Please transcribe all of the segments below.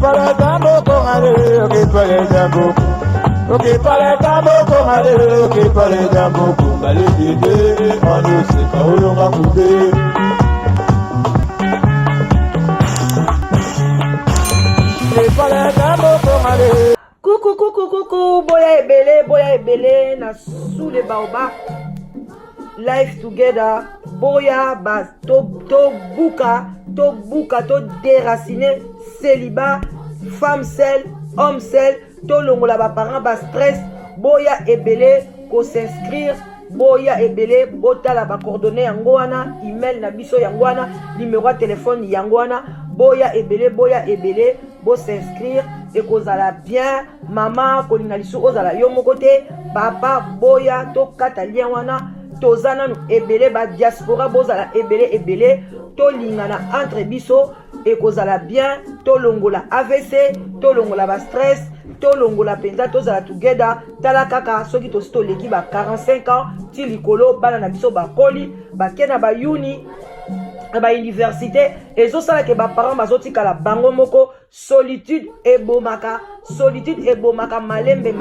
para tambo con ale, ok para tambo. Ok para tambo con ale, ok para tambo con ale dide, anu se paulo ngakude. Ok para tambo con ale. Coucou, boya ebele, na sous les baobab. Life together, boya ba to buka, to déraciner, célibat, femme seule, homme seul, to longola ba parents ba stress, boya ebele, ko s'inscrire, boya ebele, botala ba coordonnées yango wana, email na biso yango wana, numéro de téléphone yango wana, boya ebele, bo s'inscrire et kozala bien, maman kolinga lisu ozala yo moko te, papa boya to kata lien wana. Tozana nu ebele ba diaspora bozala ebele to lingana entre biso et kozala bien to longola AVC to longola ba stress to longola penza tozala together tala kaka soki to sto leki ba 45 ans ti likolo bana na biso ba koli ba kena ba uni ba université ezosala ke ba parents bazotikala bango moko solitude ebomaka malembe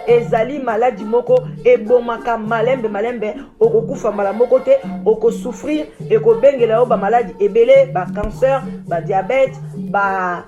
ezali maladie moko ebomaka malembe okokufa mala moko te okosouffrir ekobengela yo ba maladie ebele ba cancer ba diabète ba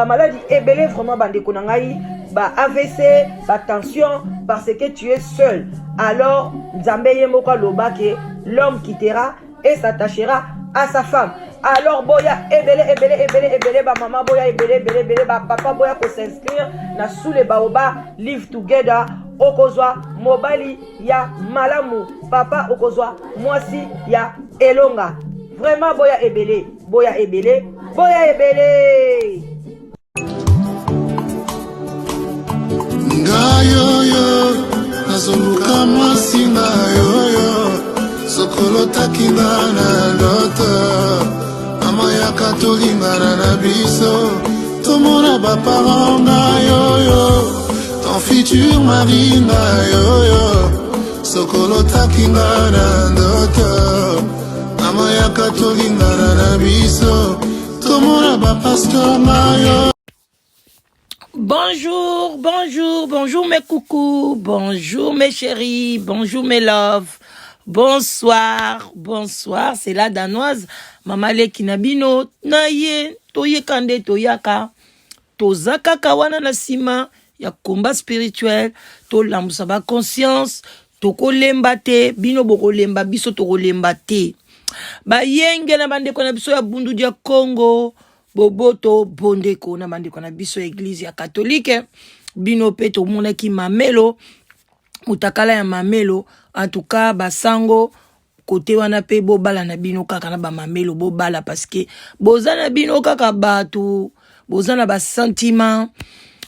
maladie ebele vraiment bandeko na ngai ba AVC ba tension parce que tu es seul. Alors Nzambe ye moko aloba ke l'homme quittera et s'attachera à sa femme. Alors boya ebele ba maman boya ebele ba papa boya ko s'inscrire na sous les baobab live together okozwa mobali ya malamu papa okozwa mwasi ya elonga. Vraiment boya ebele ngayoyo nazoluka mwasi ngayoyo sokolo takinga na loto mama yaka tolingana na biso tomona baparent na yoyo ton futur mari na yoyo sokolo takinga na ndoto mama yaka tolingana na biso tomona bapasteur na yoyo. Bonjour mes coucous, bonjour mes chéris, bonjour mes loves. Bonsoir, c'est la danoise. Mama le kinabino, na ye, toye kande toyaka. Tozaka kawana na sima, ya combat spirituel, to lambusa ba conscience, toko lemba te, bino boko lemba, biso toko lemba te. Ba yenge na bandeko na biso ya bundu dia Congo, boboto bondeko na bandeko na biso église ya catholique, bino pe to mona ki mamelo, mutakala ya mamelo. En tout cas, basango côté wana pe bobala na bino kaka na ba mamelo bobala parce que bozana bino kaka batu bozana ba sentiment.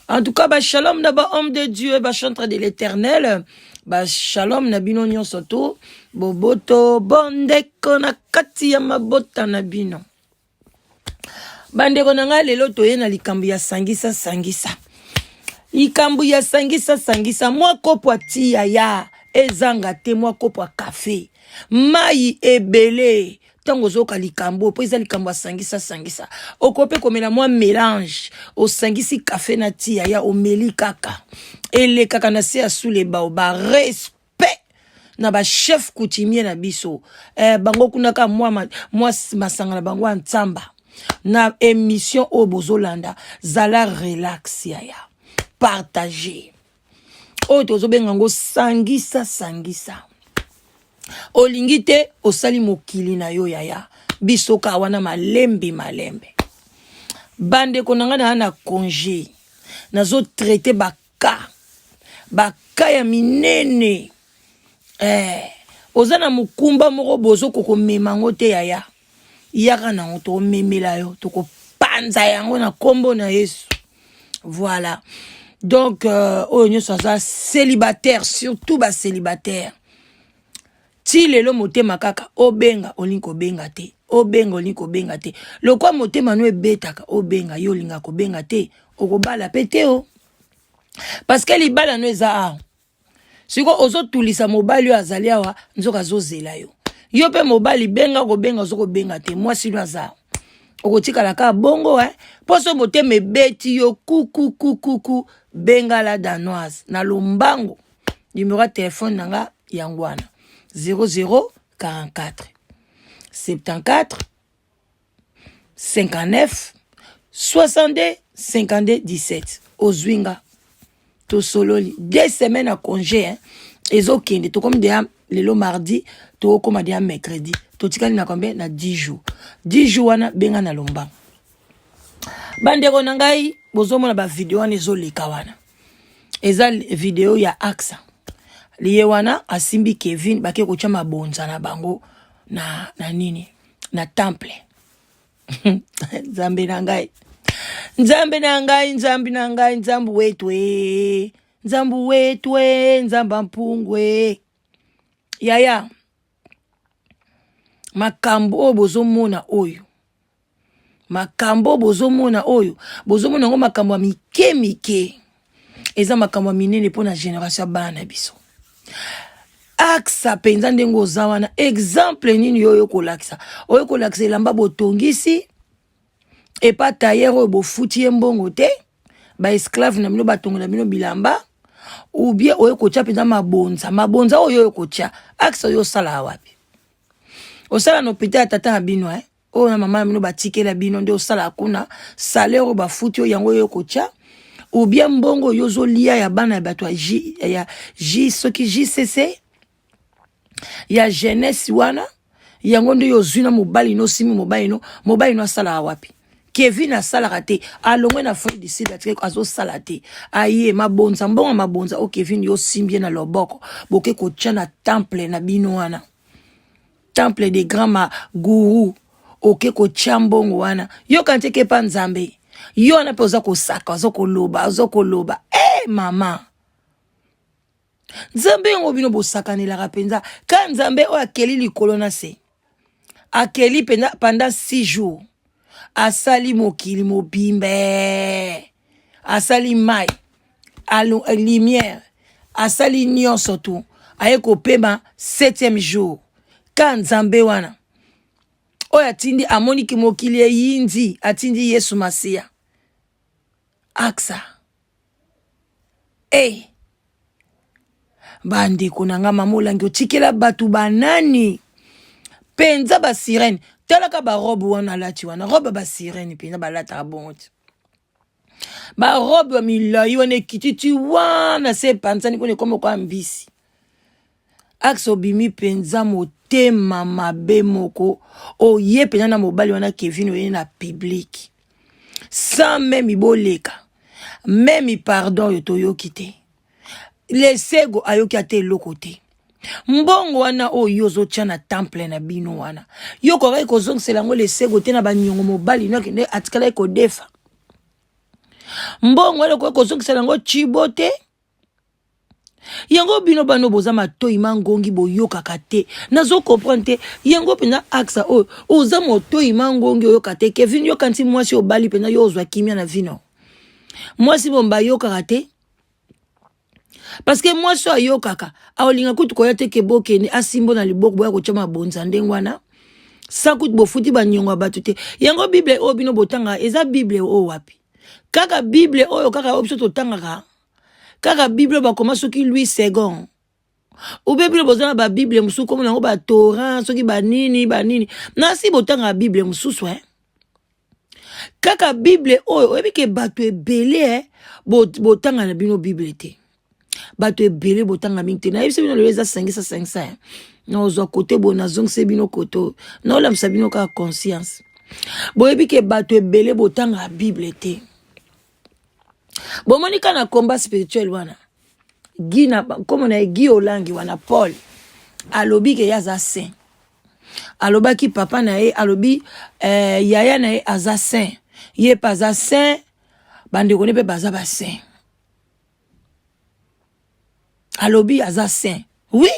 En tout cas, ba shalom na ba homme de Dieu, ba chantre de l'Éternel, ba shalom na bino nyonso to boboto bondeko na kati ya mabota na bino. Bandeko na nga lelo toye na likambu ya sangisa. Likambu ya sangisa mwa kopo atia ya ezanga te mwa kopo a café mai ebele tango zoka likambo po eza likambo sangisa okope komela mwa mélange o sangisi café na tia ya omeli kaka ele kaka na se sous les baobab respect na ba chef coutumier na biso bango kunaka mwa masanga na bango ntsamba na émission o bozolanda zala relax ya partager o tozo bengango sangisa olingi te osali mokili na yo yaya biso ka wana malembe bande konanga na congé nazo traiter baka ya minene ozana mukumba moko bozo koko memango te yaya yaka na to memela yo to ko panza yango na kombo na Yesu. Voilà. Donc, on sont célibataire, surtout bas célibataire. Ti lelo motema kaka obenga olinko benga te. Obenga olinko benga te. Le kwa motema no ebetaka obenga yo linga ko benga te. Okobala pete o. Parce que li bala no eza. Siko ozo tulisa mobali yo azali awa nzoka zozela yo. Yo pe mobali benga ko benga zoko benga te. Moi si aza. okotikala ka bongo poso motema ebeti yo kuku benga la danoise na lombango. Numéro de téléphone nanga yangwana 0044 74 59 62 52 17 ozwinga to sololi 2 semaines à congé ezokende to comme déjà lelo mardi to comme déjà mercredi to tikali na combien na 10 jours wana benga na lombango. Bandeko na ngai bozomona ba video wana ezoleka wana eza video ya AXA liye wana asimbi Kevin bake kocha mabonza na bango na nini na temple. Nzambe na ngai nzambu wetwe nzamba mpungwe yaya makambo bozomona oyo bozomona ngo makambo ya mike eza makambo minene pona génération bana biso. AXA penza ndengo zawana exemple nini yoyo kolakisa elamba botongisi epa tailleur oyo bofuti mbongo te ba esclave na bino batongola bino bilamba ou bien oyo kocha penza mabonza oyo kocha AXA yo sala wapi osala no pita tata na bino oyo na mama na bino batikela bino nde osala kuna salaire bafuti oyo yango yo kocha ou bien mbongo yozo lia ya bana ya bato ya soki JCC ya jeunesse wana yango nde yozwina mobali no simi mobali no asala wapi. Kevin asala te alongwe na fond d'ici batrek azo sala te aye mabonza o Kevin yo simbie na loboko boke ko tchana temple na bino wana temple de grand guru oke ko chambongo wana yo kante ke pa nzambe yo na poza ko saka azokoloba mama nzambe ngo bino bosakanela kapenza ka nzambe o akeli likolo na se akeli pendant 6 jours asali mokili mobimbe asali mai lumière asali nyonso tu aye kopema 7e jour ka nzambe wana oyo atindi amoniki mokili eyindi atindi Yesu Masia AXA bandeko nanga mamolangi otikela batu banani penza ba sirene talaka ba robe wana lati wana robe ba sirene penza balata bongo ba robe milai wana kititi wana se panzani kone komo kwa mbisi AXA obimi penza motema mabe moko oye penza na mobali wana Kevin oye na public sans même iboleka même pardon yotoyoki te lesego ayoki ate eloko te mbongo wana oyo ozotia na temple na bino wana yo kokai kozongisela yango lesego te na banyongo mobali nokende atikala kodefa mbongo wana kokai kozongisela yango chibo te yango bino bano boza matoi mangongi boyokaka te nazo comprendre te yango pena AXA oyo oza motoi mangongi oyoka te Kevin yo kanti mwasi obali pena yo ozwa kimia na vino mwasi bomba yokaka te parce que moi so ayokaka aolinga kutu koya te keboke ni asimbo na liboko boya ko chama bonza ndengwana sakutu bofuti banyongo batu te yango bible o bino botanga eza bible o wapi kaka bible oyo kaka opso to tangaka kaka bible ba koma soki Louis II ou bible bozana ba bible musu komo nango ba Torah soki banini na si botanga bible mususu kaka bible oyo ebike batu ebele botanga na bino bible te bato ebele botanga mingi na yebisa bino lelo eza 500 na ozwa kote bo na zongise bino koto na olamisa bino ka conscience boyebi ke bato ebele botanga bible te bomoni kana combat spirituel wana gina comme na Guy Olangi wana Paul alobi ke yaza saint alobaki papa na ye alobi yaya na ye aza saint ye pas za saint bande kone pe baza ba saint alobi aza saint oui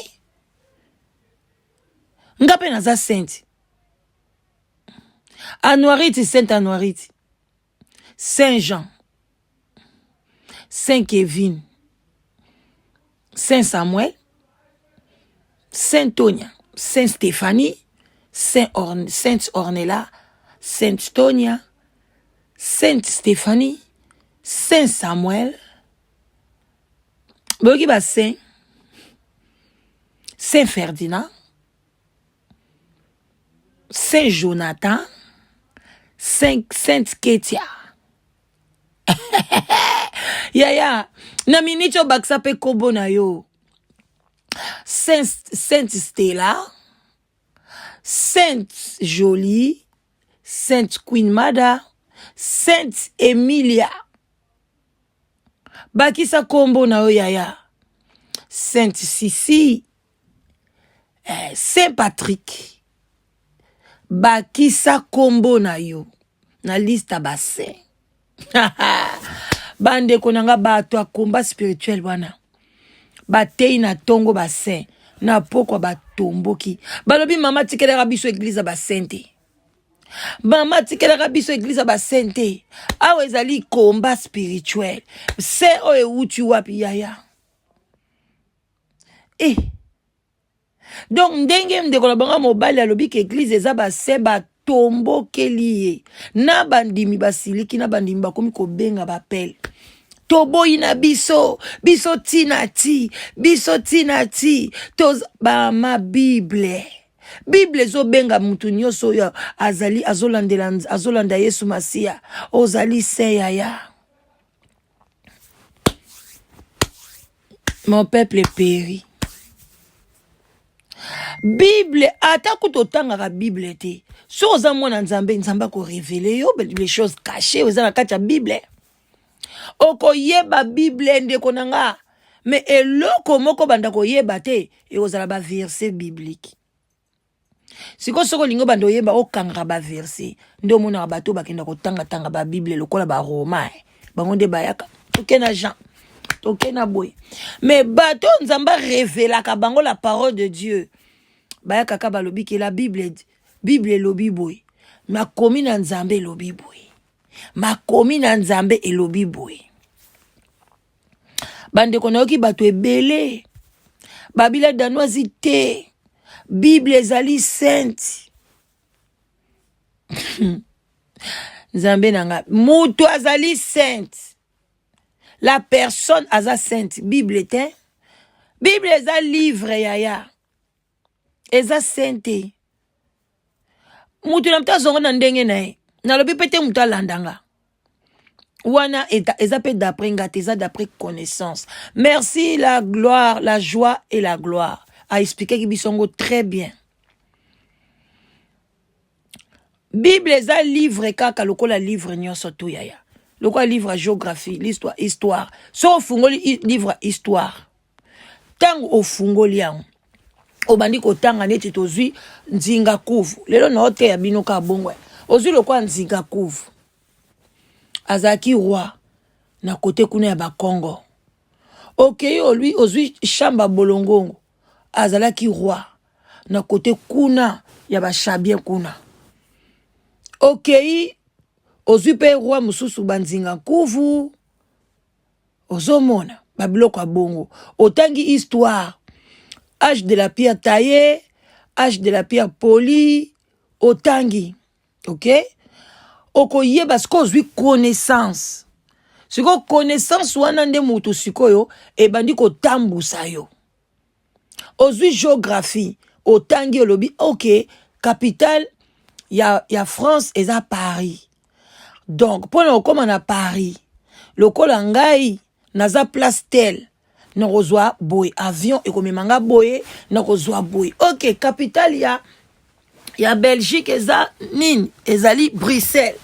ngape naza saint Anuariti saint Anuariti Saint Jean Saint Kevin Saint Samuel Saint Tonia Saint Stéphanie Saint Ornella Sainte Tonia, Sainte Stéphanie, Saint Samuel, boki ba Saint Ferdinand, Saint Jonathan, Sainte Ketia. Yaya, na minicho baksa pe kobo na yo. Sainte Stella, Sainte Jolie, Sainte Queen Mada, Sainte Emilia. Bakisa kombo na yo yaya. Sainte Sissi, Saint Patrick. Bakisa kombo na yo. Na lista bassin. Bande konanga bato a combat spirituel wana. Batei na tongo bassin. Na pokwa batomboki. Balobi mama tikelera biso église basente. Mama tikelera biso église basente. Awe ezali combat spirituel. Se oe uti wapi yaya. Donc ndenge mdekola banga mobali alobi ke église eza basse batomboki liye. Na bandimi basiliki na bandimi bakomi kobenga bapel. Toboyi na biso tinati, toz ba ma Bible. Bible zo benga mutu nyoso ya azali azolanda Yesu Masia. Ozali se yaya. Mon peuple périt. Bible ata kutotanga ka Bible te. So za mwana nzamba ko révéler yo les choses cachées aux na kati ya Bible. Oko yeba Bible ndeko nanga. Mais eloko moko banda ko yeba te e ozala ba verset biblique. Siko soko lingo bando yeba okanga ba verset. Ndo mona bato bakenda ko tanga ba Bible lokola ba Roma. Bango nde bayaka. Tokena Jean. Tokena boy. Mais bato nzamba révéla ka bango la parole de Dieu. Bayaka ka balobi ke la Bible lobi boy. Ma komi na nzambe lobi boy. Ma komi na nzambe elobi boy. Bande konayoki bato ebele. Babila danoisi te. Bible ezali sainte. Nzambe nanga. Mutu azali sainte. La personne aza sainte. Bible te. Bible eza livre yaya. Eza sainte. Mutu na mta zongo na ndenge nae. Na lobi pete mutu alandanga. Wana eza pe d'après ngate, eza d'après connaissance. Merci la gloire, la joie et la gloire. A expliqué ki bisongo très bien. Bible eza livre kaka lokola livre nyonso to yaya. Lokola livre géographie, l'histoire, histoire. So fungoli livre histoire. Tango ofungoli yango. Obandi ko tanga neti tozwi nzinga kuvu. Lelo na hote ya binoka bongwe. Ozwi lokwa nzinga kuvu. Azaki roi na kote kuna ya Bakongo. Okeyo lui ozwi shamba bolongongo. Azalaki roi na kote kuna ya bashabien kuna. Okeyi ozwi pe roi mususu banzinga kuvu. Ozomona babiloko bongo. Otangi histoire. Âge de la pierre taillée, âge de la pierre polie, otangi. OK? Okoye basko zwi connaissance. Siko connaissance wana nde mutu sikoyo e bandi ko tambusa yo. Ozwi géographie, otangi olobi OK, capitale ya France eza Paris. Donc pona okoma na Paris, lokola ngai naza place tel. Nakozwa boy avion ekomemanga boye nakozwa boy. OK, capitale ya Belgique eza nini? Ezali Bruxelles.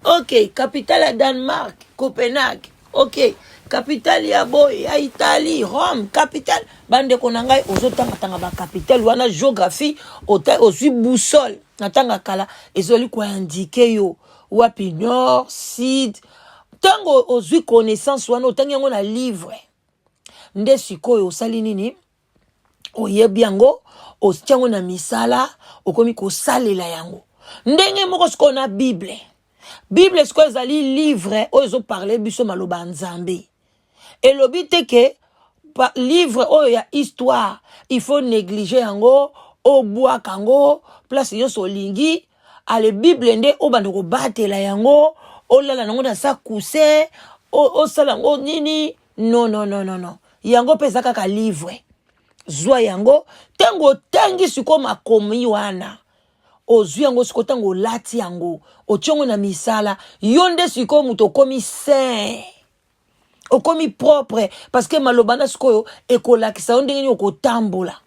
OK, capitale ya Danemark, Copenhague. OK, capitale ya boy ya Italie, Rome, capitale bande konangai ozotanga ba capitale wana géographie ozwi boussole. Natanga kala ezoli ko indiquer yo wapi nord, sud. Tango ozwi connaissance wana otangi yango na livre. Nde sikoyo osali nini? Oyebi yango, ostiango na misala, okomi ko salela yango. Ndenge moko siko na Bible. Bible siko ezali livre oyo parler biso maloba nzambe. Elobi te ke livre oyo ya histoire, il faut négliger yango, obwa kango, place nyonso olingi, ale Bible nde o bando ko batela yango o lala nango na sa coussin o sala ngo nini non yango pesa kaka livre zwa yango tango tangi siko makomi wana ozwi yango siko tango lati yango ochongo na misala yonde siko muto komi saint okomi propre parce que malobana sikoyo ekolakisa yo ndenge nini okotambola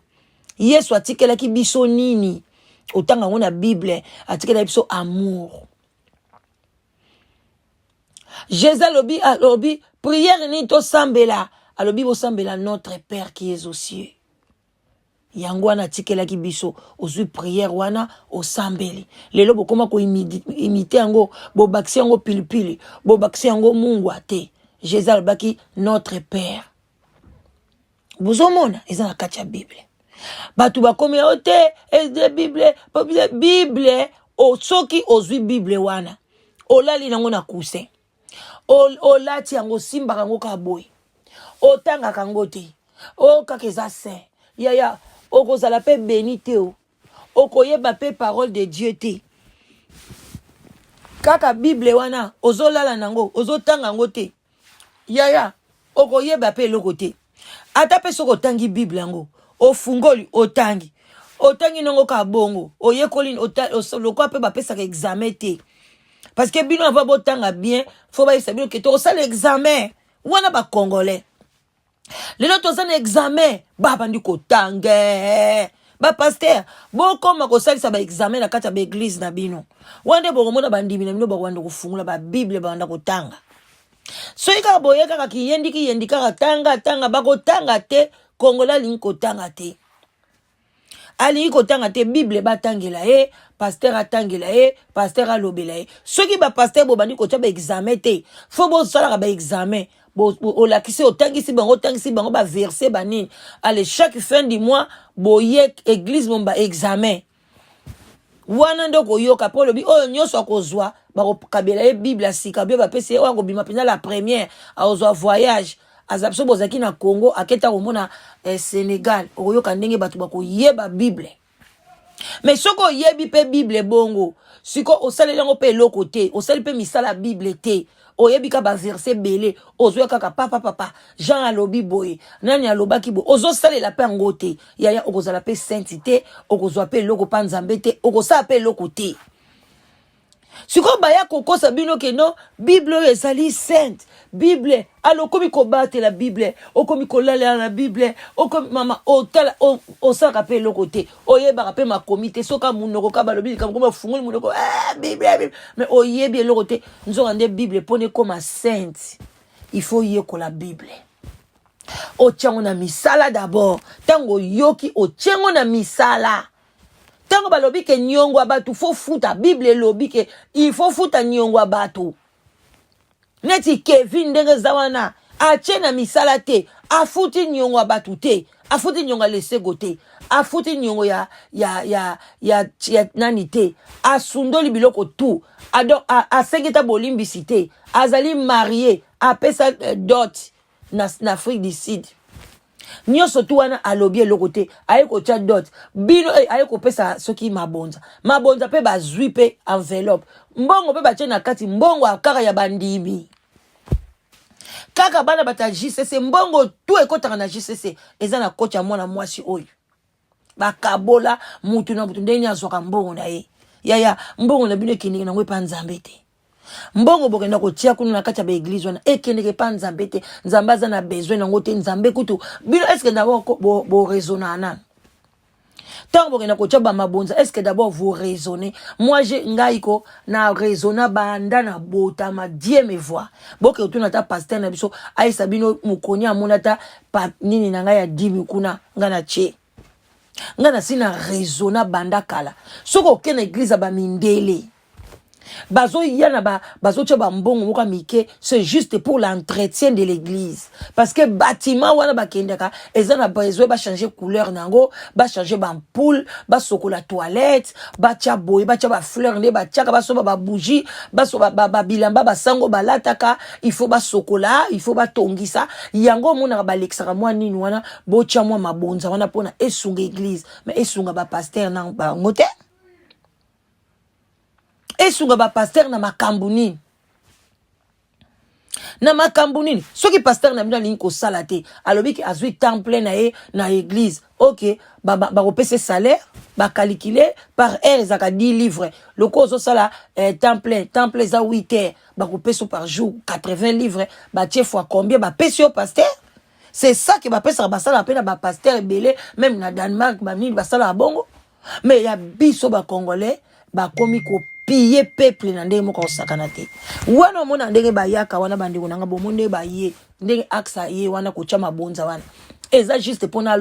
Yesu atikelaki biso nini otanga ngo na Bible atikelaki biso amour. Jésus alobi prière ni to sambela alobi bo sambela notre Père qui est aux cieux. Yango wana atikelaki biso ozwi prière wana osambeli lelo bokoma ko imiter yango bobakisi yango pilipili bobakisi yango mungu ate. Jésus alobaki notre Père. Bozomona eza na kati ya Bible. Batu bakomi ote Bible soki ozwi Bible wana olali nango na coussin olati yango simbaka yango ka boy otanga kango te o kakeza saint yaya okozala pe béni te okoyeba pe parole de Dieu te kaka Bible wana ozolala nango ozotanga yango te yaya okoyeba pe eloko te ata pe soko tangi Bible yango ofungoli otangi nango ka bongo oyekoli lokwa pe bapesaka examen te parce que bino ava botanga bien faut bayisa bino ke tosala examen wana ba congolais lelo tozana examen babandi kotange ba pasteur bokoma kosalisa ba examen na kati ya ba église na bino wande bokomona bandimi na bino bakwanda kufungula ba Bible banda kotanga soki kaka boye kaka kiyendi kaka tanga bakotanga te kongola alingi kotanga te alingi kotanga te Bible batangela ye pasteur atangela ye pasteur alobela ye soki ba pasteur bobandi kotia ba examen te fo bosalaka ba examen olakisi otangisi bango ba verset banini ale chaque fin du mois boye église momba examen wana ndoko yoka po lobi oyo nyoso akozwa bakokabela ye Bible asika bie bapesi ye oyo akobima mpena la première akozwa voyage azapso bozaki na Congo aketa komona Sénégal okoyoka ndenge batu bakoyeba Bible mais soko oyebi pe Bible bongo siko osaleli yango pe eloko te osali pe misala Bible te oyebi ka ba verset belé ozwa kaka papa Jean alobi boye nani alobaki bo ozosalela pe yango te yaya okozala pe sainteté okozwa pe eloko pa nzambe te okosala pe eloko te siko baya kokosa bino ke no Bible ezali sainte Bible alokomi kobate la Bible okomi kolala na Bible okomi mama otala osaka pe eloko te oyeba pe makomi te soka munoko ka balobi kama fungoli munoko Bible mais oyebi eloko te nzoka nde Bible pone comme sainte il faut yekola Bible ochango na misala d'abord tango yoki ochango na misala tango balobi ke nyongo abatu faut futa Bible lobi ke il faut futa nyongo abatu neti Kevin ndenge zawana ache na misala te afuti nyongo abatu te afuti nyongo lesego te afuti nyongo ya nani te asundoli biloko tu asengeta bolimbisi te azali marié apesa dot na Afrique du Sud nyoso tu wana alobi eloko te aye kotia dot bino aye kopesa soki mabonza pe bazwi pe enveloppe mbongo pe batie na kati mbongo akaka ya bandimi kaka bana bata JCC mbongo tu ekotaka na JCC eza na kocha mwana mwasi oyo bakabola mutu na mutu ndeni azwaka mbongo na ye yaya mbongo na bino ekendeke nango epa nzambe te mbongo bokenda kotia kuna na kati ya ba église wana ekendeke pa nzambe te nzambe aza na besoin nango te nzambe kutu bino eske d'abord bo raisonner nani tant bokenda kotia ba mabonza eske d'abord vous raisonnez moi je ngaiko na raisonner banda na botama Dieu me voit boke otuna ta pasteur na biso aisa bino mukoni amonata pa nini na ngai ya 10 kuna ngana che ngana sina raisonner banda kala soko okena église ba mindele bazo yana bazo tchoba mbongo moka mike c'est juste pour l'entretien de l'église parce que bâtiment wana bakendaka ezana besoin ba changer couleur nango ba changer ba ampoule ba sokola toilette ba tia boy ba tia ba fleur ne ba tia ba soba ba bougie ba soba ba bilamba ba sango ba lataka il faut ba sokola il faut ba tongisa yango mona ba lexaka mwa nini wana bo tia mwa mabonza wana pona esunga église mais esunga ba pasteur na ba ngote esunga ba pasteur na makambo nini na makambo nini soki pasteur na bino alingi kosala te alobi ki azwi temps plein na ye na église ok bakopesa salaire bakalikile par heure ezaka 10 livres loko ozosala temps plein eza 8 heures bakopesa par jour 80 livres batie fois combien bapesi yo pasteur. C'est ça qui va passer à basala peine à pasteur ebele même na Danemark bamini basala bongo mais ya biso ba congolais ba komi ko piller peuple na ndenge moko osakana te wana mona ndenge ba yaka wana bandeko nanga bomonde ba ye ndenge aksa ye wana ko chama bonza wana eza juste pona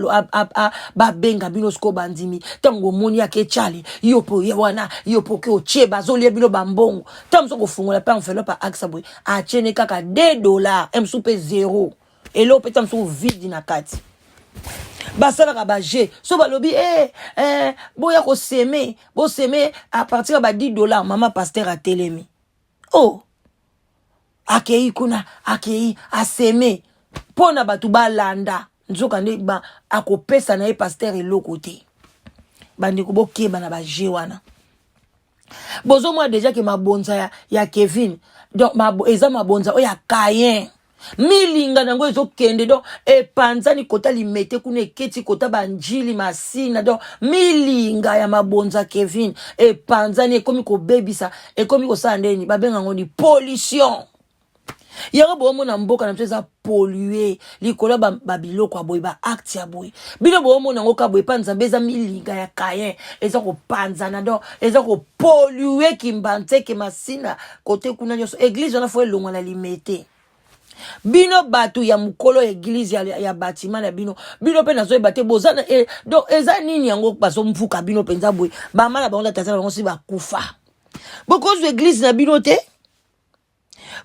ba benga bino sko bandimi tango moni yake chali yopo ye wana yopo ke oche bazolie bino bambongo tamso ko fungola pa enveloppe aksa boy a chene kaka $2 msupe 0 et là peut être vide na kati basala ka baje so balobi boya ko semer bo semer à partir ba $10 mama pasteur a telemi oh akei kuna akei a semer pona batu balanda nzoka nde ba akopesa na ye pasteur eloko te bandiko bokeba na baje wana bozo moi déjà que mabonza ya Kevin donc eza mabonza o ya Cayen milinga nango ezokende do epanzani kota limete kuna eketi kota banjili masina do milinga ya mabonza Kevin epanzani ekomi ko bebisa ekomi ko sandeni babenga ngoni pollution yanga bomo na mboka na mteza polluer likola babiloko aboy ba acte ya boy bino bomo na ngoka boy panza beza milinga ya Cayen eza ko panzana do eza ko polluer kimbante ke masina kote kuna nyoso église ona fo elongwa na limete bino batu ya mukolo église ya bâtiment na bino pe nazo bate bozana donc eza nini yango baso mfuka bino penza boy ba mala ba onda tazana bango si ba kufa bokozo église na bino te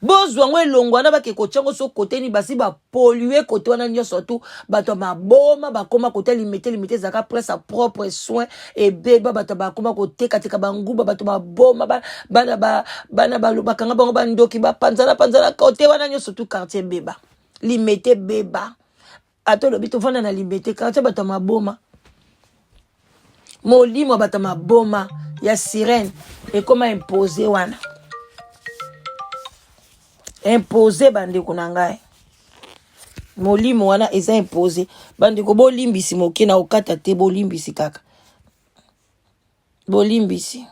bozwa ngwe longwa na bake kochango so kote ni basi ba polluer kote wana nyoso tu bato maboma bakoma kote limite zaka presse à propre soin et beba bato bakoma kote katika banguba bato maboma bana bakanga bango bandoki ba panzana kote wana nyoso tu quartier beba limite beba ato lo bito vana na limite quartier bato maboma molimo bato maboma ya sirène et comment imposer wana imposé bandeko na ngai molimo wana eza imposé bandeko bolimbisi moke na okata te bolimbisi kaka bolimbisi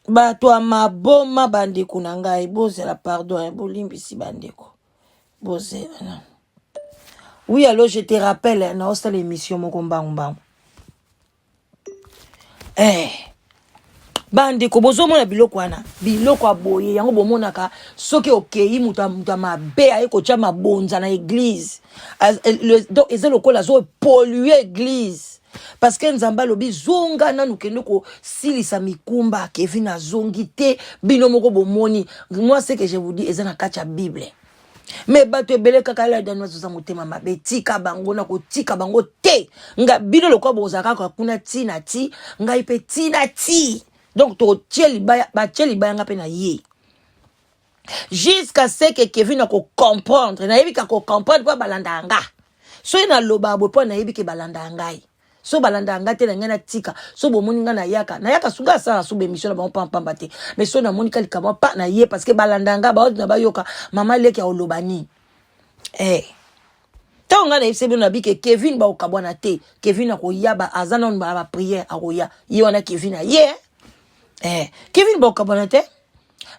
bato ya maboma bandeko na ngai bozela pardon bolimbisi bandeko bozela oui alors je te rappelle na osala émission moko mbangu bandeko bozomona biloko wana biloko aboye yango bomonaka soki okei muta mabe aye kocha mabonza na église donc eza lokola zo polluer église parce que nzamba lobi zonga nanu kende ko silisa mikumba Kevin azongi te bino moko bomoni moi c'est que je vous dis eza na kacha bible mais bato ebele kaka la danwa zoza motema mabe tika bango na kotika bango te nga bino lokwa bozaka kwa kuna tina ti nga ipe tina ti donc to tieli baya nga pe na ye jusqu'à ce que Kevin a ko comprendre na yebi ka ko comprendre pa balanda nga so ina loba bo po na yebi ke balanda ngai so balanda nga te na ngana tika so bo moni nga na yaka sunga sa so be mission ba pamba te mais so na moni kalika ba pa na ye parce que balanda nga ba na ba yoka mama leki ya olobani tonga na yebise bino bi ke Kevin ba okabwana te Kevin akoyaba azana ba prière akoya ye wana Kevin a ye Kevin ba okabwana te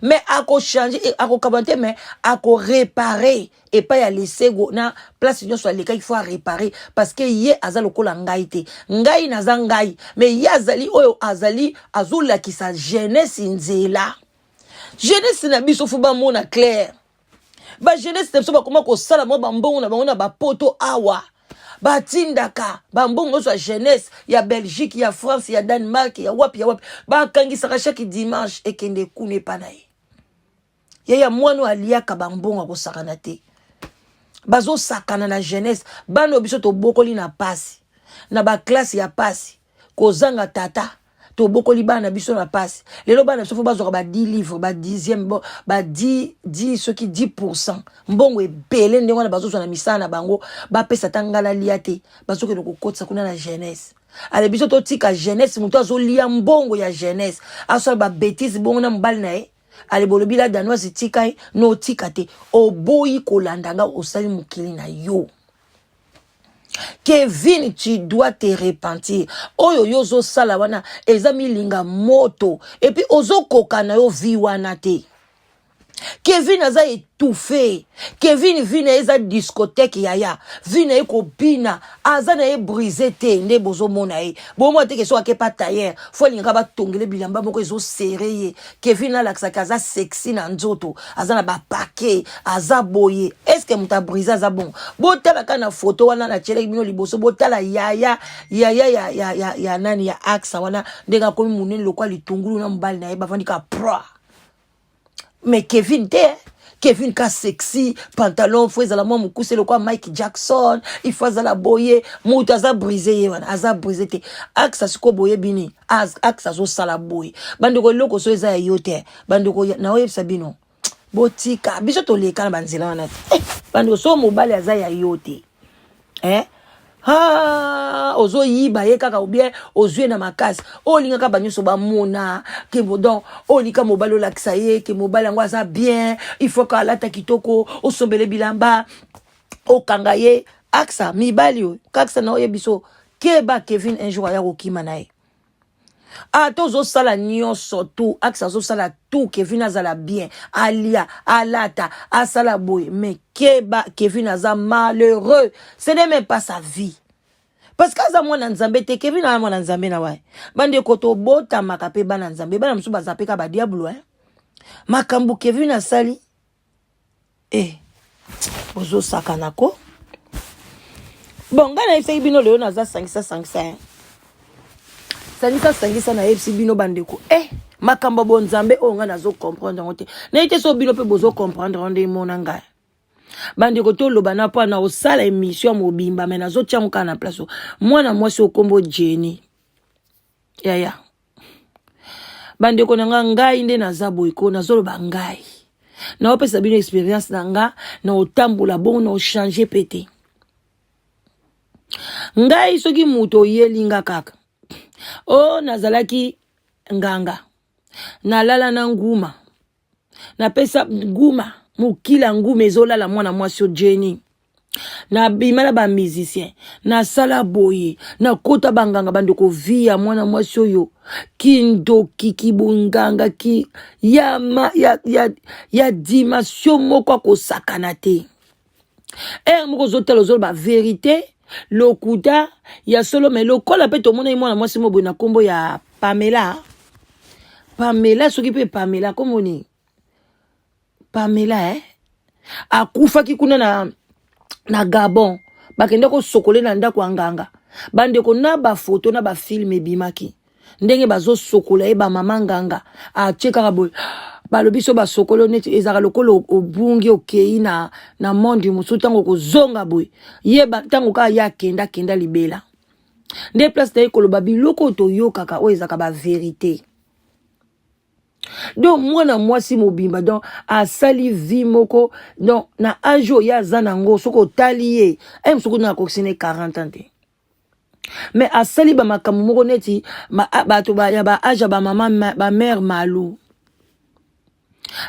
mais ako changer ako kabante mais ako réparer et pas y laisser go na place nyo soit les cas il faut réparer parce que yé azalo kola ngai te ngai na zangai mais yazali oyo azali azula ki sa jeunesse nzela jeunesse na biso fu ba mona clair ba jeunesse na biso ba koma ko sala mo ba mbongo na bango na ba poto awa batindaka bambongo so jeunesse ya Belgique ya France ya Danemark ya wapi ba kangisaka chaque dimanche ekende kune panaye ya mwana aliaka bambongo ko sakana te bazo sakana na jeunesse bano biso to bokoli na pasi na ba classe ya pasi kozanga tata to bokoli bana biso na passe lelo bana biso fo bazwa ba 10 livres ba 10e bon ba 10 ce qui 10% mbongo ebele ndenge wana bazozwa na misala na bango ba pesa tangala liate bazoke ko kotsa kuna na jeunesse ale biso to tika jeunesse muto azolia mbongo ya jeunesse aso ba bêtise bongo na mbali na ye ale bolobi la danoise tika no tika te oboyi kolandanga osali mukili na yo. Kevin, tu dois te repentir. Oyo yozo sala wana ezami linga moto et puis ozo kokana yo vi wana te. Kevin aza étouffé. Kevin vina eza discothèque yaya. Vina eko bina. Aza na e brisé te. Nde bozo mona e. Bon moi te ke so ake pa tailleur. Fo linga ba tongele bilamba moko ezo serré. Kevin ala kaza sexy na nzoto. Aza na ba paquet. Aza boye. Est-ce que muta brisé aza bon? Botala kana photo wana na chele bino liboso. Botala yaya nani ya axa wana. Ndenga komi munene lokwa litungulu na mbali na e bavandi ka pra. Mais Kevin Kevin ka sexy, pantalon fouez à la moi moukousse le quoi Mike Jackson, il faut à la boye, mouta za brisé wana, aza brisé te. Axa siko boye bini, axa zo sala boye. Bandoko loko so eza yote, bandoko na oye sabino. Botika, biso to le kana banzela wana. Bandoko so mobile aza ya yote. Ozo yiba ye kaka ou bien ozue na makasi o linga ka banyoso ba mona ke bodon o lika mobalo lakisa ye ke mobile ngo aza bien il faut ka lata kitoko o sombele bilamba o kanga ye aksa mibali o kaksa na oye biso ke ba Kevin un jour ya kokima na ye tozo sala nyonso tout aksa zo sala tout Kevin azala bien alia alata asala boy mais Kevin aza malheureux ce n'est même pas sa vie parce que aza mwana nzambe te Kevin a mwana nzambe na wae bande koto bota makape bana nzambe bana musu bazapeka ba diablo makambu Kevin asali bozo sakanako bon ngana ifei bino leo naza sangisa sangisa na FC bino bandeko makambo bon nzambe onga nazo comprendre ngote na ite so bino pe bozo comprendre onde mona ngai bandeko to loba na pa na osala émission mobimba mais nazo tia muka na place mwana mwasi okombo Jenny yaya bandeko na ngai nde naza boyko nazo loba ngai na opesa bino expérience na nga na otambola bon na changer pété ngai soki muto yelinga kaka nazalaki nganga nalala na nguma napesa nguma mukila nguma ezolala mwana mwasi Jenny na bimala ba musicien na sala boye na kota banganga bandeko via mwana mwasi oyo kindoki kibunganga ki ya dimension moko kosakana te moko zotelo zo ba vérité lokuta ya solo mais lokola pe to mona mwana mwasi mobo na kombo ya Pamela soki pe Pamela komoni Pamela akufa ki kuna na Gabon bakende ko sokole na ndako nganga bande ko na ba photo na ba film ebimaki ndenge bazo sokola ba mama nganga cheka ka boy balobi so ba sokolo neti ezaka lokolo obungi okei na mondi musutango ko zonga boy yeba tango ka ya kenda libela nde place na ekolo babiloko to yokaka o ezaka ba vérité. Donc mwana mwasi mobimba donc asali vie moko donc na ajo ya zanango soko taliye msoko na koksine 40 ans te mais asali ba makamu moko neti bato ba ya ba aja ba mama ba mère malu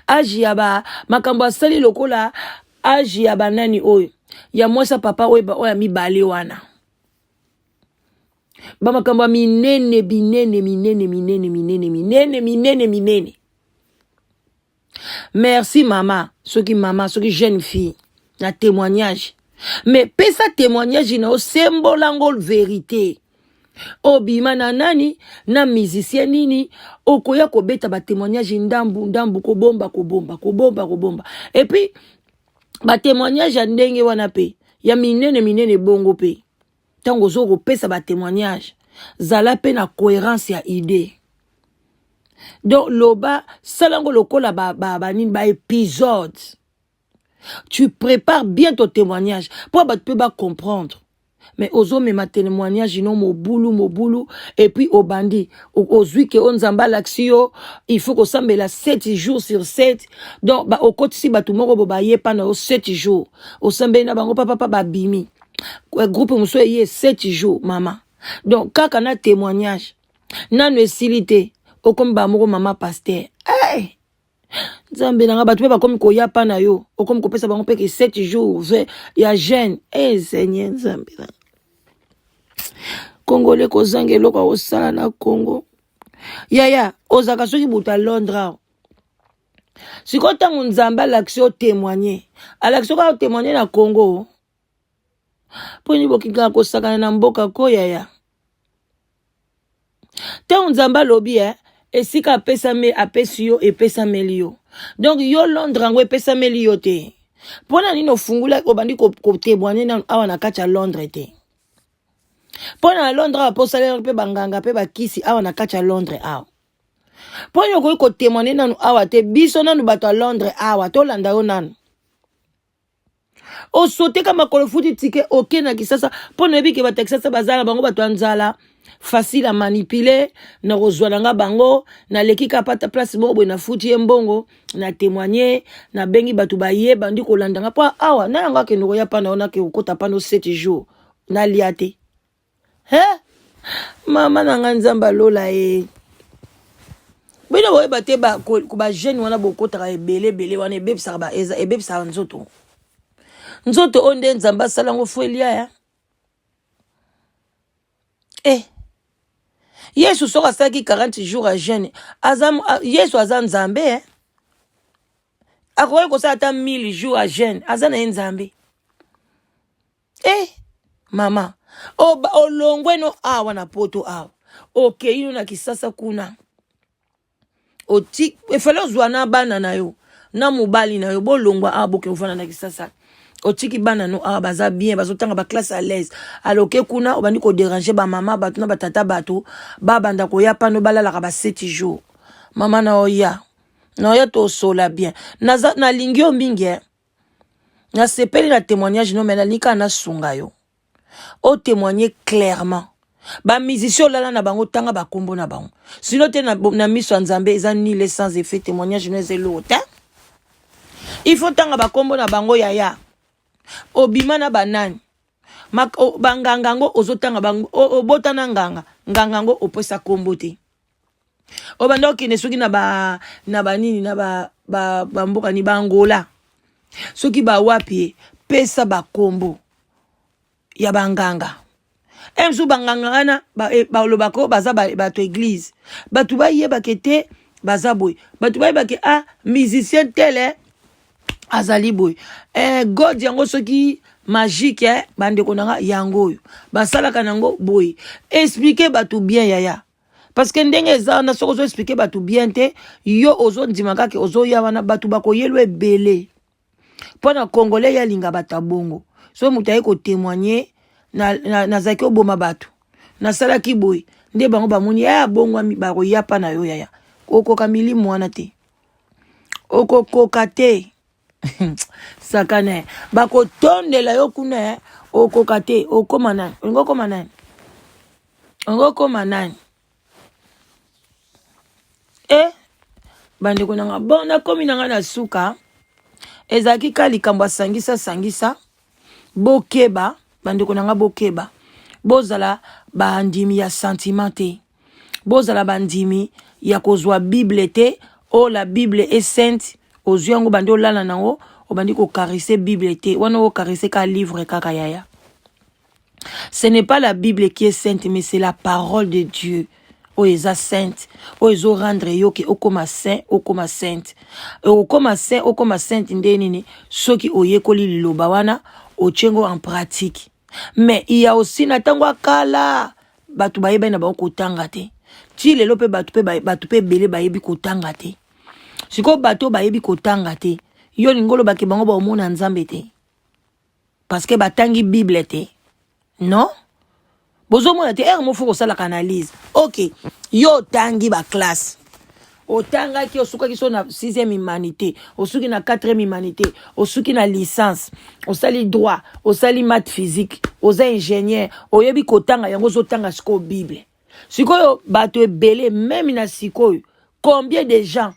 aji ya ba makambo asali lokola aji ya banani oyo ya mwasa papa oyo ya mibale wana ba makambo minene merci maman soki jeune fille na témoignage mais pesa témoignage na osembolango vérité obima na nani na musicien nini okoya kobeta ba témoignage ndambu kobomba et puis ba témoignage ndenge wana pe ya minene bongo pe tango zo kopesa ba témoignage zala pe na cohérence ya idée. Donc loba salango lokola ba épisode tu prépares bien ton témoignage pour ba tu peux comprendre mais ozo mema témoignage non mobulu et puis au bandi ozui que on zamba l'action il faut que sambela 7 jours sur 7 donc ba okoti si batu moko bo baye pana 7 jours o sambena bango papa babimi groupe muso yé 7 jours mama donc kaka na témoignage nanu esilité okomi ba moko mama pasteur hey Nzambe nanga batu ba komi ko yapa na yo okomi ko pesa bango peke 7 jours ya jeune Seigneur Nzambe Congolais ko zangelo ko osala na Congo yaya ozaka soki buta Londres siko tango Nzamba l'action témoigner à l'action ka témoigner na Congo poni bokika ko sakana na mboka ko yaya tango Nzamba lobi esika pesame apesi yo epesameli yo donc yo Londres ngo epesameli yo te pona nino fungula obandi ko témoigner na awa na kati ya Londres te pona Londres aposale pe banganga pe bakisi awa na kati ya Londres awa pona ko témoigner na awa te biso na bato ya Londres awa to landa yo nanu o sote kama kolofuti tike okena kisasa pona ebike ba Texas bazala bango bato anzala facile à manipuler na rozwalanga bango na lekika pata place moko na futi mbongo na témoigner na bengi batu baye bandi ko landanga pa awa na yanga ke ndoko ya pana ona ke ukota pano 7 jours na liate mama na Nzamba lola bino boye bate ba ko ba jeune wana bokota ka ebele wana ebebisa ba eza ebebisa nzoto onde Nzamba salango fuelia Yesu soka saki 40 jours à jeûne. Yesu azan Nzambe akoye ko sa ata 1000 jours à jeûne. Azana Nzambe. Mama. Olongwe no awa na poto awa. Okay, ino na kisasa kuna. Oti efalo zwana bana na yo. Na mubali na yo bolongwa aboke ufana na kisasa. Otiki bana no baza bien bazotanga ba classe à l'aise aloke kuna obandi ko déranger ba mama batu na batata batu banda ko ya pano balala ka ba 7 jours mama na oya to sola bien na lingio mingi na sepeli na témoignage no mena nika na sunga yo o témoigner clairement ba musicien lala na bango tanga ba kombo na bango sino te na miso Nzambe eza ni les sans effet témoignage no ezelo il faut tanga ba kombo na bango yaya obimana banani bangangango ozotanga bango obotana ngangango oposa kombo te obanda okine soki na banini na mboka ni bangola soki wapi pesa bakombo ya banganga emsu banganga wana balobako baza bato église batu bayebake te baza boy batu bayebake musicien tele azali boy God yango soki magique bande konanga yango basalaka nango boy expliquer batu bien yaya parce que ndenge za na soko zo expliquer batu bien te yo ozo ndimaka ke ozo ya wana batu bakoyelo ebele pona congolais ya linga batabongo so mutaye ko témoigner na zaki oboma batu na salaki boy nde bango bamoni bongo mi bako yapa na yo yaya okoka milimo wana te okokoka te sakane bako tondela yo kuna okoka te okoma nani ngokoma nani bande konanga bon na komi nanga na suka ezaki kalikambo sangisa bokeba bande konanga bokeba bozala bandimi ya sentiment te bozala bandimi ya kozwa bible te la bible est sainte ozwi yango bandi olala nango obandi ko caresser bible te wana ko caresser ka livre kaka yaya. Ce n'est pas la Bible qui est sainte, mais c'est la parole de Dieu. O eza sainte, o ezo rendre yo ke okoma saint, okoma sainte. Okoma saint, okoma sainte ndenini soki oyekoli liloba wana ochengo en pratique. Mais il y a aussi natangwa kala batu bayeba na ba ko tanga te. Ti lelo pe batu pe bele bayebi ko tanga te. Siko bato bayebi ko tanga te. Yo lingolo ba ke bango ba omona Nzambe te. Parce que batangi Bible te. Non? Bozo mona te mo foko sala analyse. OK. Yo tangi ba classe. otanga ki osuka ki so na 6e humanité, osuki na 4e humanité, osuki na licence, osali droit, osali maths physique, oza ingénieur, oyebi kotanga yango zotanga siko Bible. Sikoyo bato ebele même na sikoyo, combien de gens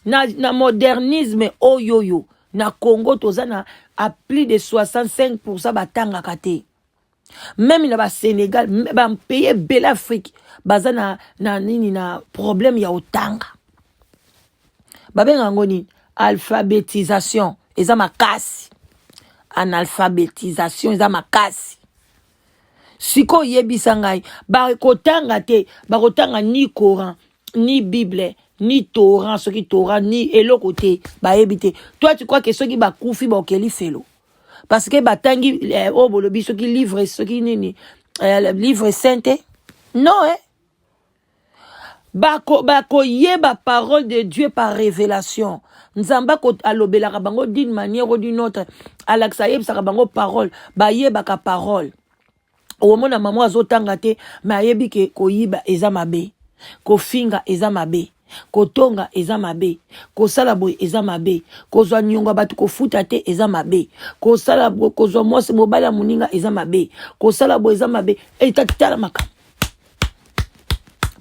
na modernisme oyoyo na Congo toza na à plus de 65% batanga kate. Même na ba Sénégal, ba pays bel Afrique, baza na nini na problème ya otanga. Babenga ngoni alphabétisation, eza makasi. Analphabétisation eza makasi. Siko yebisa ngai, ba kotanga te, ba kotanga ni Coran, ni Bible, ni Torah, ce qui Torah, ni eloko te, ba ebite. Toi tu crois que ceux qui ba koufi ba okeli felo. Parce que batangi oh bolobi ceux qui livre ceux qui nini livre sainté. Non Bako yeba parole de Dieu par révélation. Nzamba ko alobela bango d'une manière ou d'une autre. Alaksa yeba bango parole, ba yeba ka parole. Au moment na maman azotanga te, ma yebi ke ko yiba eza mabe. Ko finga eza mabe. Kotonga eza mabe, ko sala boy eza mabe, ko zwa nyonga batu ko futa te eza mabe, ko sala boy ko zwa mwasi mobala muninga eza mabe, ko sala boy eza mabe, eta tala maka.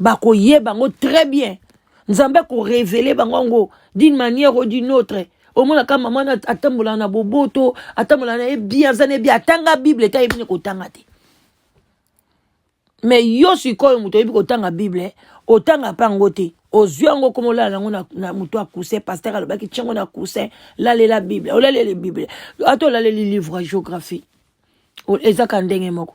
Ba ko yeba ngo très bien. Nzambe ko révéler bango d'une manière ou d'une autre. Au moins ka maman atambola na boboto, atambola na bien zane bien atanga Bible ta yebine ko tanga te. Mais yo sikoyo muto yebi ko tanga Bible, otanga pango te. Ozuango comme là na muto a cousin pasteur alobaki tchango na cousin la la Bible o la la Bible ato la les livres géographie o ezaka ndenge moko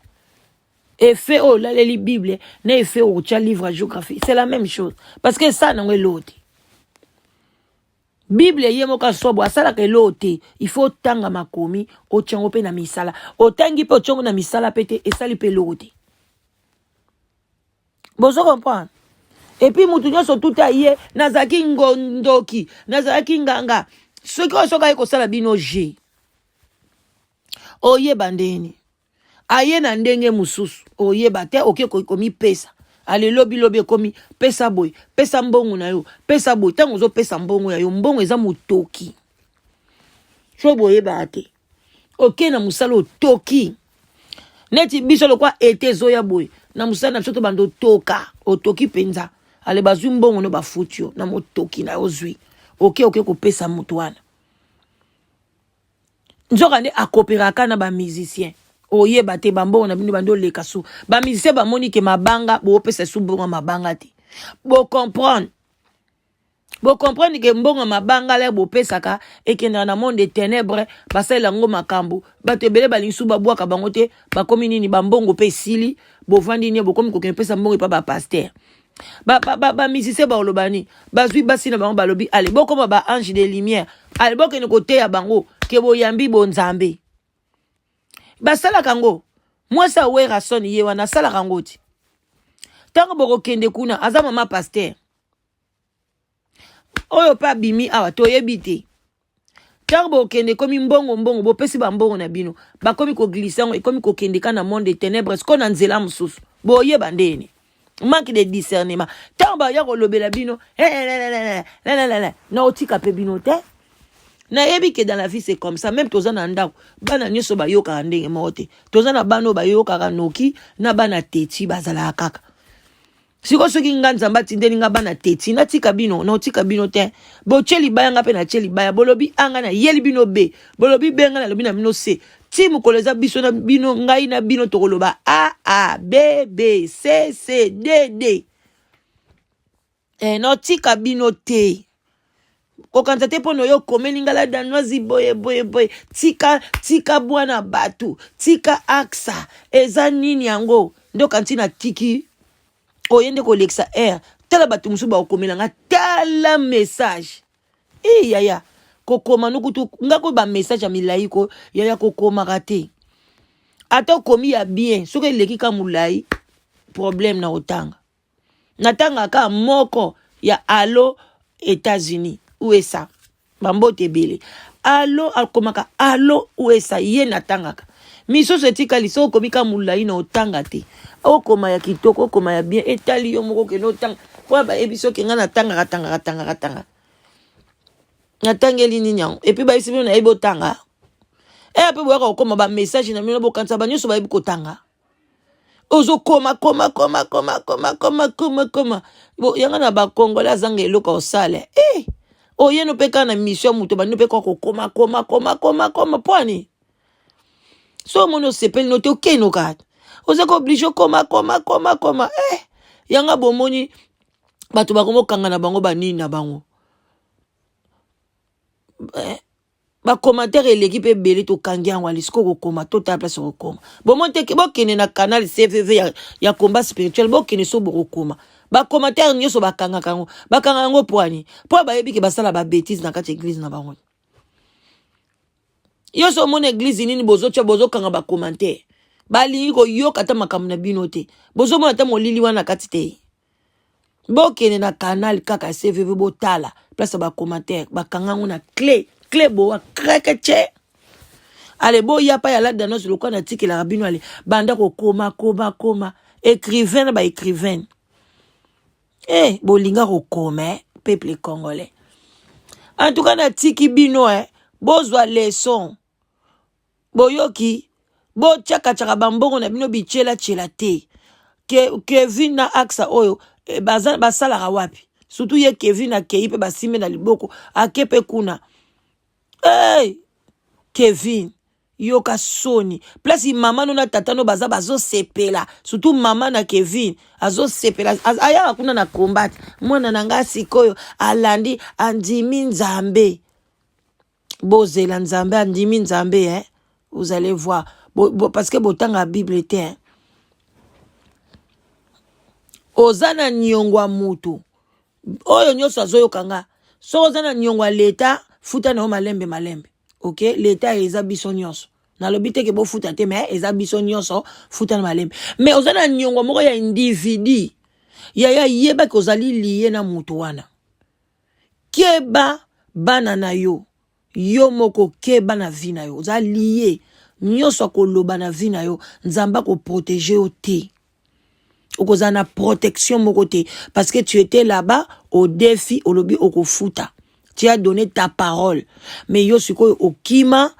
et fait o la les Bible na fait o tcha livre géographie c'est la même chose parce que ça n'engwe l'autre Bible yemo ka sobo asala ke l'autre il faut tanga makomi o tchango pe na misala o tangi pe o tchango na misala pete et sali pe l'autre bozo comprendre. Et puis mutunyo so tout aye nazaki ngondoki nazaki nganga ceux qui sont ko sala bino G oye bandeni aye na ndenge mususu oye bate oke komi pesa ale lobi komi pesa boy pesa mbongo na yo pesa boy tango zo pesa mbongo ya yo mbongo eza mutoki so boye bate oke na musalo toki neti biso lo kwa ete zoya boy na musana biso to bando toka otoki penza ale bazwi mbongo no bafutio na motoki na ozwi oke ko pesa mutu wana nzoka nde akopéraka na ba musicien oye bate bambongo na bino bando leka su ba musicien ba moni ke mabanga bo pesa su mbongo mabanga te bo comprendre ke mbongo mabanga le bo pesa ka ekenda na monde des ténèbres basala ngo makambo bato ebele balinsu babwaka bango te bakomi nini bambongo pe sili bo vandi ni bo komi ko pesa mbongo pa ba pasteur ba misise ba olobani bazwi basi na bango balobi ale boko ba ange de lumière ale boko ne côté ya bango ke boyambi bonzambe basala kango mwasa wera soni ye wana sala kango ti tango boko kende kuna aza mama pasteur oyo pa bimi awa to yebite tango boko kende komi mbongo bo pesi ba mbongo na bino ba komi ko glissango e komi ko kende kana monde des ténèbres ko na nzela mususu boye bandeni manque de discernement tant ba ya ko lobela bino na otika pe bino te na yebi que dans la vie c'est comme ça même tozana ndako bana nyoso ba yoka ndenge mote tozana bano ba yoka kanoki na bana teti bazala kaka siko soki nganza tindeli nga bana teti na tika bino na otika bino te bo cheli baya nga pe na cheli baya bolobi anga na yeli bino be bolobi benga na lobi na bino se ti mukoleza biso na bino ngai na bino tokoloba A B B C C D D no tika bino te kokanza te pono yo komeli ngala danozi boye tika bwana batu tika aksa eza nini yango ndo kantina tiki oyende ko lexa air tala batu musu ba okomela nga tala message yaya kokoma nukutu ngako ba message ya milai ko yaya kokoma kate ata komi ya bien soki leki ka mulai problème na otanga natanga ka moko ya allo États-Unis USA bambote bele allo alkomaka allo USA ye natangaka miso setika liso okomika mulai na otanga te okoma ya kitoko okoma ya bien etali yo moko ke no tanga po ba ebiso ke nga natanga natangeli nini yango et puis ba isi bino na ebo tanga pe boya ko koma ba message na bino bokanisa ba nyuso ba ebi kotanga ozo koma bo yanga na ba Congolais azanga eloko osale oye no peka na mission muto ba no peka ko koma poani so mono sepeli no te okeno kat oza ko oblige koma yanga bomoni bato bakomo kanga na bango banini na bango ba commentaire eleki pe belé to kangi yango alisiko ko koma to ta place ko koma bomonte ke bokene na canal CVV ya combat spirituel bokene so boko koma ba commentaire nyoso bakanga ngo poani po ba yebi ke basala ba bêtise na kati église na bango yo so mon église nini bozo kanga ba commentaire balingi ko yoka ta makambo na bino te bozo mona ta molili wana kati te bokene na canal kaka CVV botala place ba commentaire bakanga ngo na clé bo wa krekeche ale bo ya pa ya la danos le kwa na tiki la rabino ale banda ko koma écrivain ba écrivain bolinga ko koma peuple congolais en tout cas na tiki bino bozwa leçon boyoki bo chaka bambongo na bino bichela te Kevin na aksa oyo basala wapi surtout ye Kevin na kei pe basime na liboko akepe kuna Kevin yoka soni place mama no na tata no bazo sepela surtout mama na Kevin azo sepela aya kuna na combat mwana nanga sikoyo alandi andimi nzambe bozela nzambe andimi nzambe vous allez voir parce que botanga Bible était ozana nyongwa mutu oyo nyoso azoyokanga so ozana nyongwa leta futa na malembe OK leta eza biso nyonso na lobite ke bo futa te mais eza biso nyonso futa na malembe mais ozana nyongwa moko ya individu ya yeba ko zali lié na mutu wana keba bana na yo moko keba na vie na yo ozali lié nyonso ko loba na vie na yo nzamba ko protéger o te okozana protection moko te parce que tu étais là-bas au défi au lobby okofuta tu as donné ta parole mais yo siko okima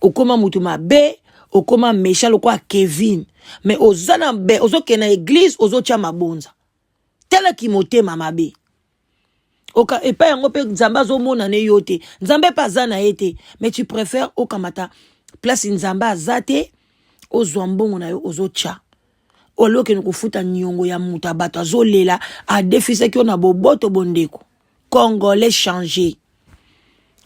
okoma mutu mabe okoma méchant lokwa Kevin mais ozana be ozokena église ozotia mabonza tela ki motema mabe oka epa yango pe nzamba zo mona ne yote nzambe pa zana ete mais tu préfères okamata place nzamba azate ozwambongo na yo ozotia oloke nukufuta nyongo ya muta bato azolela a defise ki ona boboto bondeko Congolais changé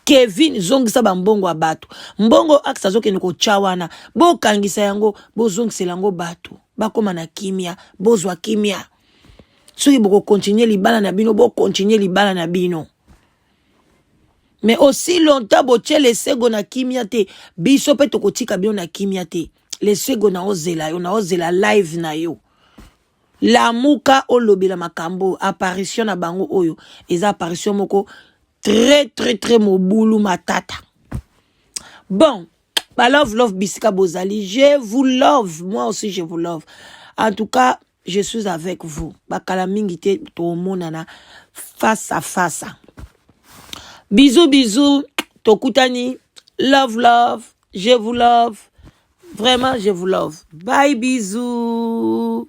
Kevin zongisa bambongo wa bato mbongo aksa zoke nuko chawana bo kangisa yango bo zongisela yango bato bakoma na kimia bozwa kimia soki boko continuer libala na bino bo continuer libala na bino mais aussi longtemps bo tchele sego na kimia te biso pe tokotika bino na kimia te les sego na ozela live na yo la muka olobela makambo apparition na bango oyo eza apparition moko très mobulu matata bon ba love bisika bozali je vous love moi aussi je vous love en tout cas je suis avec vous bakala mingi te to monana face à face bisous tokutani love je vous love. Vraiment, je vous love. Bye, bisous.